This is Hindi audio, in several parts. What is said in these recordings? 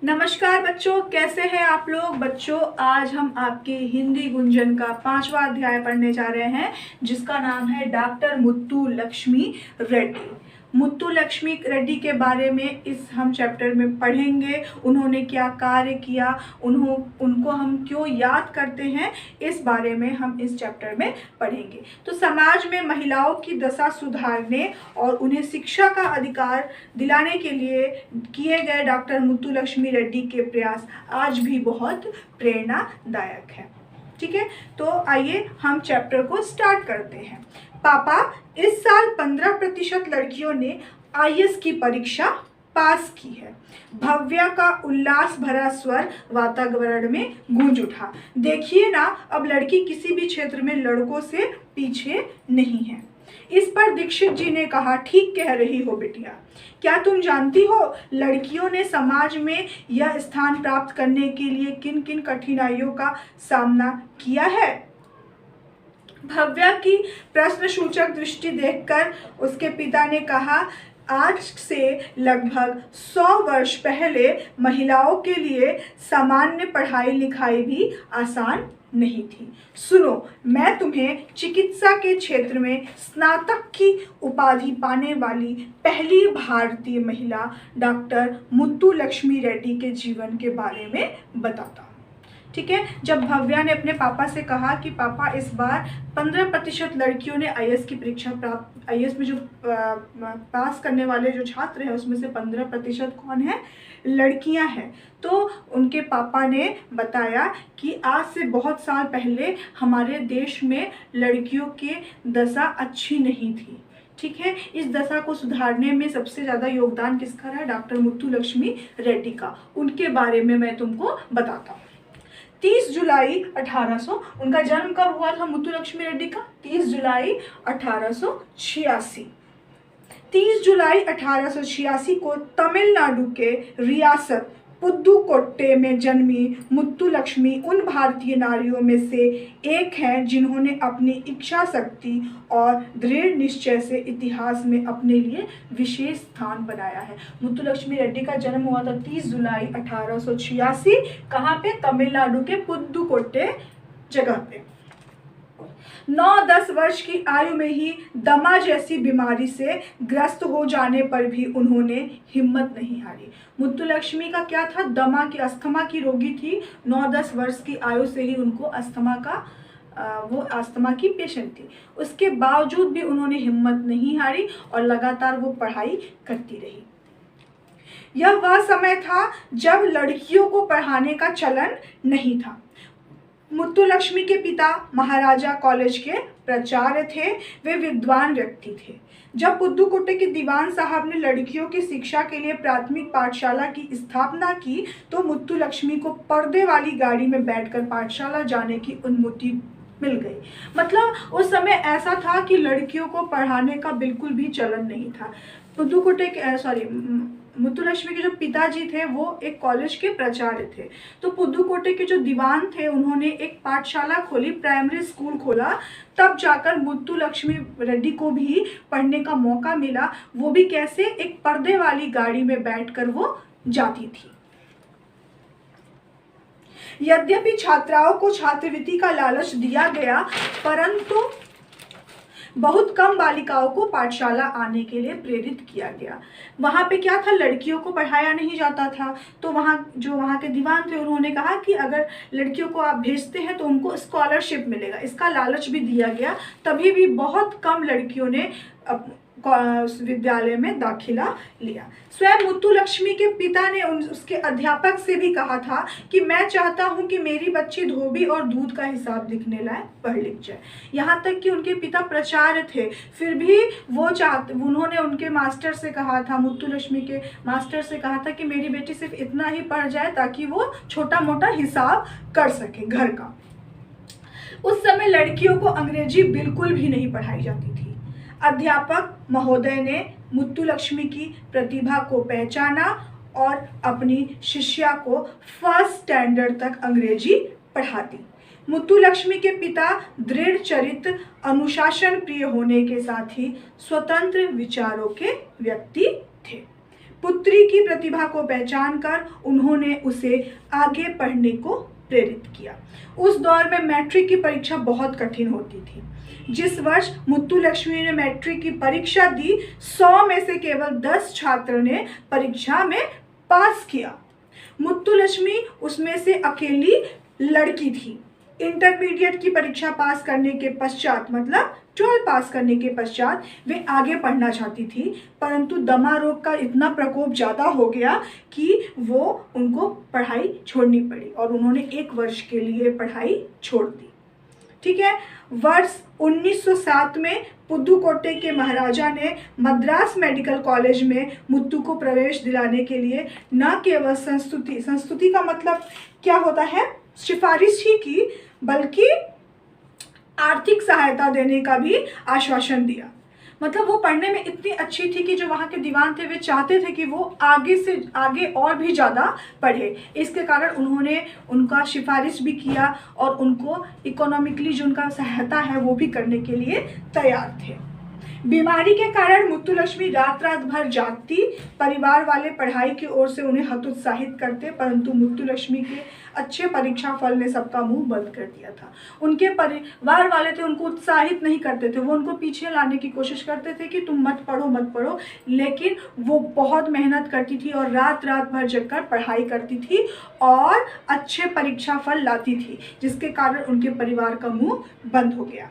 नमस्कार बच्चों, कैसे हैं आप लोग। बच्चों, आज हम आपके हिंदी गुंजन का 5वां अध्याय पढ़ने जा रहे हैं, जिसका नाम है डॉक्टर मुत्तू लक्ष्मी रेड्डी। मुत्तू लक्ष्मी रेड्डी के बारे में इस हम चैप्टर में पढ़ेंगे। उन्होंने क्या कार्य किया, उनको हम क्यों याद करते हैं, इस बारे में हम इस चैप्टर में पढ़ेंगे। तो समाज में महिलाओं की दशा सुधारने और उन्हें शिक्षा का अधिकार दिलाने के लिए किए गए डॉक्टर मुत्तू लक्ष्मी रेड्डी के प्रयास आज भी बहुत प्रेरणादायक है। ठीक है, तो आइए हम चैप्टर को स्टार्ट करते हैं। पापा, इस साल 15% लड़कियों ने आईएएस की परीक्षा पास की है। भव्या का उल्लास भरा स्वर वातावरण में गूंज उठा। देखिए ना, अब लड़की किसी भी क्षेत्र में लड़कों से पीछे नहीं है। इस पर दीक्षित जी ने कहा, ठीक कह रही हो बिटिया। क्या तुम जानती हो लड़कियों ने समाज में यह स्थान प्राप्त करने के लिए किन किन कठिनाइयों का सामना किया है। भव्या की प्रश्नसूचक दृष्टि देखकर उसके पिता ने कहा, आज से लगभग 100 वर्ष पहले महिलाओं के लिए सामान्य पढ़ाई लिखाई भी आसान नहीं थी। सुनो, मैं तुम्हें चिकित्सा के क्षेत्र में स्नातक की उपाधि पाने वाली पहली भारतीय महिला डॉक्टर मुत्तू लक्ष्मी रेड्डी के जीवन के बारे में बताता हूँ। ठीक है, जब भव्या ने अपने पापा से कहा कि पापा, इस बार 15% लड़कियों ने आईएएस की परीक्षा प्राप्त, आईएएस में जो पास करने वाले जो छात्र हैं उसमें से 15% कौन है, लड़कियां हैं। तो उनके पापा ने बताया कि आज से बहुत साल पहले हमारे देश में लड़कियों की दशा अच्छी नहीं थी। ठीक है, इस दशा को सुधारने में सबसे ज़्यादा योगदान किसका रहा, डॉक्टर मुत्तू लक्ष्मी रेड्डी का। उनके बारे में मैं तुमको बताता हूँ। 30 जुलाई 1800, उनका जन्म कब हुआ था मुत्तू लक्ष्मी रेड्डी का, 30 जुलाई 1886। 30 जुलाई 1886 को तमिलनाडु के रियासत पुदुकोट्टई में जन्मी मुत्तू लक्ष्मी उन भारतीय नारियों में से एक हैं जिन्होंने अपनी इच्छा शक्ति और दृढ़ निश्चय से इतिहास में अपने लिए विशेष स्थान बनाया है। मुत्तू लक्ष्मी रेड्डी का जन्म हुआ था 30 जुलाई 1886। कहाँ पे, तमिलनाडु के पुदुकोट्टई जगह पे। 9-10 वर्ष की आयु में ही दमा जैसी बीमारी से ग्रस्त हो जाने पर भी उन्होंने हिम्मत नहीं हारी। मुत्तू लक्ष्मी का क्या था, दमा की, अस्थमा की रोगी थी। 9-10 वर्ष की आयु से ही उनको अस्थमा का वो अस्थमा की पेशेंट थी। उसके बावजूद भी उन्होंने हिम्मत नहीं हारी और लगातार वो पढ़ाई करती रही। यह वह समय था जब लड़कियों को पढ़ाने का चलन नहीं था। मुत्तू लक्ष्मी के पिता महाराजा कॉलेज के प्राचार्य थे। वे विद्वान व्यक्ति थे। जब पुदुकोट्टई के दीवान साहब ने लड़कियों की शिक्षा के लिए प्राथमिक पाठशाला की स्थापना की, तो मुत्तू लक्ष्मी को पर्दे वाली गाड़ी में बैठकर पाठशाला जाने की अनुमति मिल गई। मतलब उस समय ऐसा था कि लड़कियों को पढ़ाने का बिल्कुल भी चलन नहीं था। पुदुकोट्टई के मुत्तू लक्ष्मी के जो पिताजी थे वो एक कॉलेज के प्राचार्य थे। तो पुदुकोट्टई के जो दीवान थे उन्होंने एक पाठशाला खोली, प्राइमरी स्कूल खोला। तब जाकर मुत्तू लक्ष्मी रेड्डी को भी पढ़ने का मौका मिला। वो भी कैसे, एक पर्दे वाली गाड़ी में बैठकर वो जाती थी। यद्यपि छात्राओं को छात्रवृत्ति का लालच दिया गया, परंतु बहुत कम बालिकाओं को पाठशाला आने के लिए प्रेरित किया गया। वहाँ पे क्या था, लड़कियों को पढ़ाया नहीं जाता था। तो वहाँ के दीवान थे, उन्होंने कहा कि अगर लड़कियों को आप भेजते हैं तो उनको स्कॉलरशिप मिलेगा। इसका लालच भी दिया गया। तभी भी बहुत कम लड़कियों ने विद्यालय में दाखिला लिया। स्वयं मुत्तू लक्ष्मी के पिता ने उसके अध्यापक से भी कहा था कि मैं चाहता हूं कि मेरी बच्ची धोबी और दूध का हिसाब लिखने लायक पढ़ लिख जाए। यहाँ तक कि उनके पिता प्राचार्य थे, फिर भी उन्होंने उनके मास्टर से कहा था, मुत्तू लक्ष्मी के मास्टर से कहा था कि मेरी बेटी सिर्फ इतना ही पढ़ जाए ताकि वो छोटा मोटा हिसाब कर सके घर का। उस समय लड़कियों को अंग्रेजी बिल्कुल भी नहीं पढ़ाई जाती थी। अध्यापक महोदय ने मुत्तू लक्ष्मी की प्रतिभा को पहचाना और अपनी शिष्या को फर्स्ट स्टैंडर्ड तक अंग्रेजी पढ़ा दी। मुत्तू लक्ष्मी के पिता दृढ़ चरित्र, अनुशासन प्रिय होने के साथ ही स्वतंत्र विचारों के व्यक्ति थे। पुत्री की प्रतिभा को पहचान कर उन्होंने उसे आगे पढ़ने को प्रेरित किया। उस दौर में मैट्रिक की परीक्षा बहुत कठिन होती थी। जिस वर्ष मुत्तुलक्ष्मी ने मैट्रिक की परीक्षा दी, 100 में से केवल 10 छात्र ने परीक्षा में पास किया। मुत्तुलक्ष्मी उसमें से अकेली लड़की थी। इंटरमीडिएट की परीक्षा पास करने के पश्चात, मतलब 12 पास करने के पश्चात वे आगे पढ़ना चाहती थी, परंतु दमा रोग का इतना प्रकोप ज़्यादा हो गया कि उनको पढ़ाई छोड़नी पड़ी और उन्होंने 1 वर्ष के लिए पढ़ाई छोड़ दी। ठीक है। वर्ष 1907 में पुदुकोट्टई के महाराजा ने मद्रास मेडिकल कॉलेज में मुत्तू को प्रवेश दिलाने के लिए न केवल संस्तुति का मतलब क्या होता है, सिफारिश ही की, बल्कि आर्थिक सहायता देने का भी आश्वासन दिया। मतलब वो पढ़ने में इतनी अच्छी थी कि जो वहाँ के दीवान थे वे चाहते थे कि वो आगे से आगे और भी ज़्यादा पढ़े। इसके कारण उन्होंने उनका सिफारिश भी किया और उनको इकोनॉमिकली जो उनका सहायता है वो भी करने के लिए तैयार थे। बीमारी के कारण मुत्तुलक्ष्मी रात रात भर जागती। परिवार वाले पढ़ाई की ओर से उन्हें हतोत्साहित करते, परंतु मुत्तुलक्ष्मी के अच्छे परीक्षा फल ने सबका मुंह बंद कर दिया था। उनके परिवार वाले थे उनको उत्साहित नहीं करते थे, वो उनको पीछे लाने की कोशिश करते थे कि तुम मत पढ़ो, लेकिन वो बहुत मेहनत करती थी और रात रात भर जगकर पढ़ाई करती थी और अच्छे परीक्षा फल लाती थी, जिसके कारण उनके परिवार का मुंह बंद हो गया।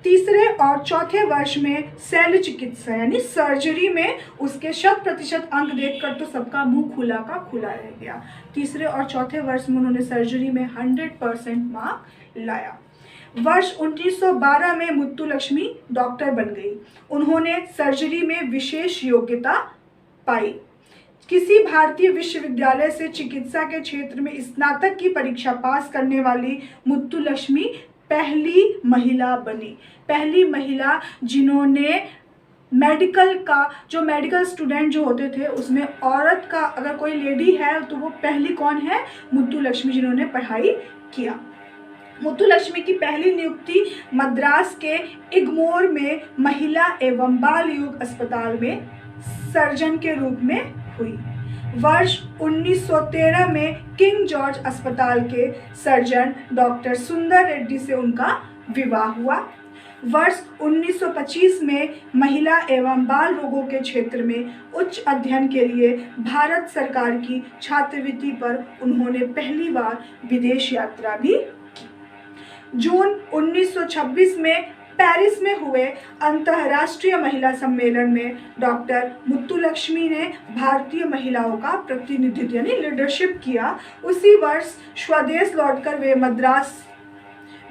तीसरे और चौथे वर्ष में शल्य चिकित्सा यानी सर्जरी में उसके 100% अंक देखकर तो सबका मुंह खुला का खुला रह गया। तीसरे और चौथे वर्ष में उन्होंने सर्जरी में 100% मार्क लाया। वर्ष 1912 में मुत्तुलक्ष्मी डॉक्टर बन गई। उन्होंने सर्जरी में विशेष योग्यता पाई। किसी भारतीय विश्वविद्यालय से चिकित्सा के क्षेत्र में स्नातक की परीक्षा पास करने वाली मुत्तुलक्ष्मी पहली महिला बनी। पहली महिला जिन्होंने मेडिकल स्टूडेंट जो होते थे उसमें औरत का अगर कोई लेडी है तो वो पहली कौन है, मुत्तुलक्ष्मी, जिन्होंने पढ़ाई किया। मुत्तुलक्ष्मी की पहली नियुक्ति मद्रास के इग्मोर में महिला एवं बाल योग अस्पताल में सर्जन के रूप में हुई। वर्ष 1913 में किंग जॉर्ज अस्पताल के सर्जन डॉक्टर सुंदर रेड्डी से उनका विवाह हुआ। वर्ष 1925 में महिला एवं बाल रोगों के क्षेत्र में उच्च अध्ययन के लिए भारत सरकार की छात्रवृत्ति पर उन्होंने पहली बार विदेश यात्रा भी की। जून 1926 में पेरिस में हुए अंतर्राष्ट्रीय महिला सम्मेलन में डॉक्टर मुत्तुलक्ष्मी ने भारतीय महिलाओं का प्रतिनिधित्व यानी लीडरशिप किया। उसी वर्ष स्वदेश लौटकर वे मद्रास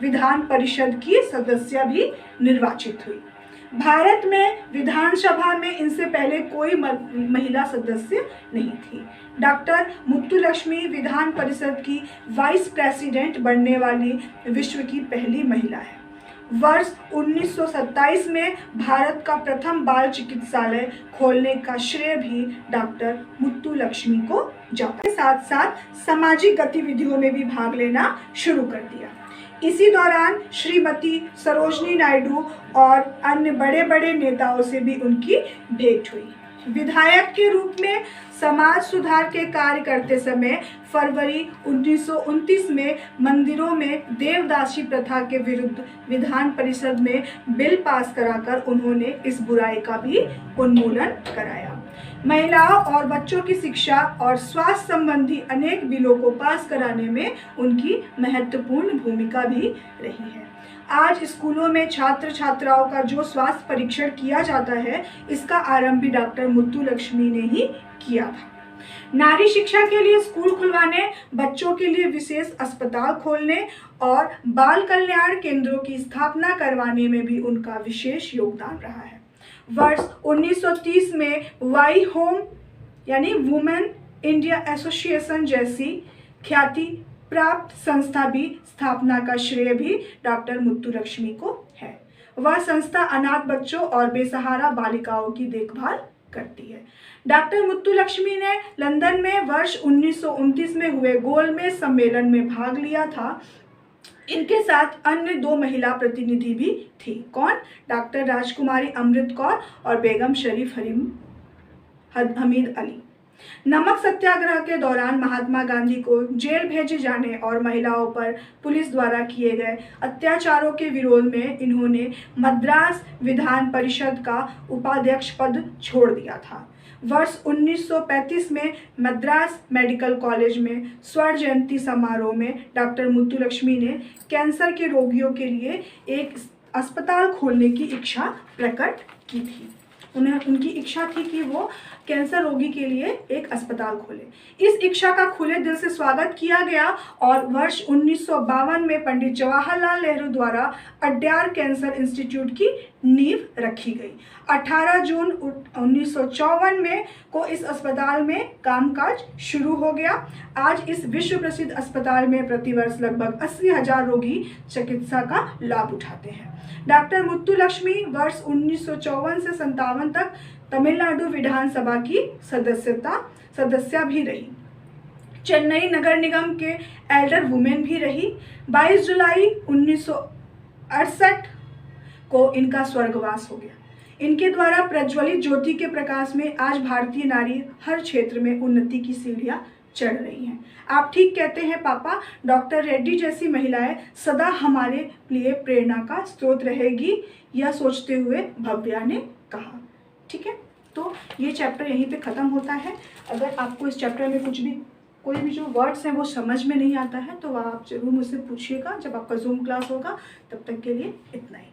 विधान परिषद की सदस्य भी निर्वाचित हुई। भारत में विधानसभा में इनसे पहले कोई महिला सदस्य नहीं थी। डॉक्टर मुत्तुलक्ष्मी विधान परिषद की वाइस प्रेसिडेंट बनने वाली विश्व की पहली महिला है। वर्ष 1927 में भारत का प्रथम बाल चिकित्सालय खोलने का श्रेय भी डॉक्टर मुत्तुलक्ष्मी को जाता है। साथ साथ सामाजिक गतिविधियों में भी भाग लेना शुरू कर दिया। इसी दौरान श्रीमती सरोजनी नायडू और अन्य बड़े बड़े नेताओं से भी उनकी भेंट हुई। विधायक के रूप में समाज सुधार के कार्य करते समय फरवरी 1929 में मंदिरों में देवदासी प्रथा के विरुद्ध विधान परिषद में बिल पास कराकर उन्होंने इस बुराई का भी उन्मूलन कराया। महिलाओं और बच्चों की शिक्षा और स्वास्थ्य संबंधी अनेक बिलों को पास कराने में उनकी महत्वपूर्ण भूमिका भी रही है। आज स्कूलों में छात्र छात्राओं का जो स्वास्थ्य परीक्षण किया जाता है, इसका आरंभ भी डॉक्टर मुत्तुलक्ष्मी ने ही किया था। नारी शिक्षा के लिए स्कूल खुलवाने, बच्चों के लिए विशेष अस्पताल खोलने और बाल कल्याण केंद्रों की स्थापना करवाने में भी उनका विशेष योगदान रहा है। वर्ष 1930 में वाई होम यानी वुमेन इंडिया एसोसिएशन जैसी ख्याति प्राप्त संस्था भी स्थापना का श्रेय भी डॉक्टर मुत्तुलक्ष्मी को है। वह संस्था अनाथ बच्चों और बेसहारा बालिकाओं की देखभाल करती है। डॉक्टर मुत्तुलक्ष्मी ने लंदन में वर्ष 1929 में हुए गोलमेज सम्मेलन में भाग लिया था। इनके साथ अन्य 2 महिला प्रतिनिधि भी थी। कौन? डॉक्टर राजकुमारी अमृत कौर और बेगम शरीफ हरीम हमीद अली। नमक सत्याग्रह के दौरान महात्मा गांधी को जेल भेजे जाने और महिलाओं पर पुलिस द्वारा किए गए अत्याचारों के विरोध में इन्होंने मद्रास विधान परिषद का उपाध्यक्ष पद छोड़ दिया था। वर्ष 1935 में मद्रास मेडिकल कॉलेज में स्वर्ण जयंती समारोह में डॉक्टर मुत्तुलक्ष्मी ने कैंसर के रोगियों के लिए एक अस्पताल खोलने की इच्छा प्रकट की थी। उनकी इच्छा थी कि वो कैंसर रोगी के लिए एक अस्पताल खोले। इस इच्छा का खुले दिल से स्वागत किया गया और वर्ष 1952 में पंडित जवाहरलाल नेहरू द्वारा अड्यार कैंसर इंस्टीट्यूट की नींव रखी गई। 18 जून 1954 में को इस अस्पताल में कामकाज शुरू हो गया। आज इस विश्व प्रसिद्ध अस्पताल में प्रतिवर्ष लगभग 80,000 रोगी चिकित्सा का लाभ उठाते हैं। डॉक्टर मुत्तुलक्ष्मी वर्ष 1954 से 57 तक तमिलनाडु विधानसभा की सदस्या भी रही। चेन्नई नगर निगम के एल्डर वुमेन भी रही। 22 जुलाई 1968 को इनका स्वर्गवास हो गया। इनके द्वारा प्रज्वलित ज्योति के प्रकाश में आज भारतीय नारी हर क्षेत्र में उन्नति की सीढ़ियां चढ़ रही हैं। आप ठीक कहते हैं पापा, डॉक्टर रेड्डी जैसी महिलाएं सदा हमारे लिए प्रेरणा का स्रोत रहेगी, यह सोचते हुए भव्या ने कहा। ठीक है, तो ये चैप्टर यहीं पे ख़त्म होता है। अगर आपको इस चैप्टर में कोई भी जो वर्ड्स हैं वो समझ में नहीं आता है तो आप ज़रूर मुझसे पूछिएगा जब आपका जूम क्लास होगा। तब तक के लिए इतना ही।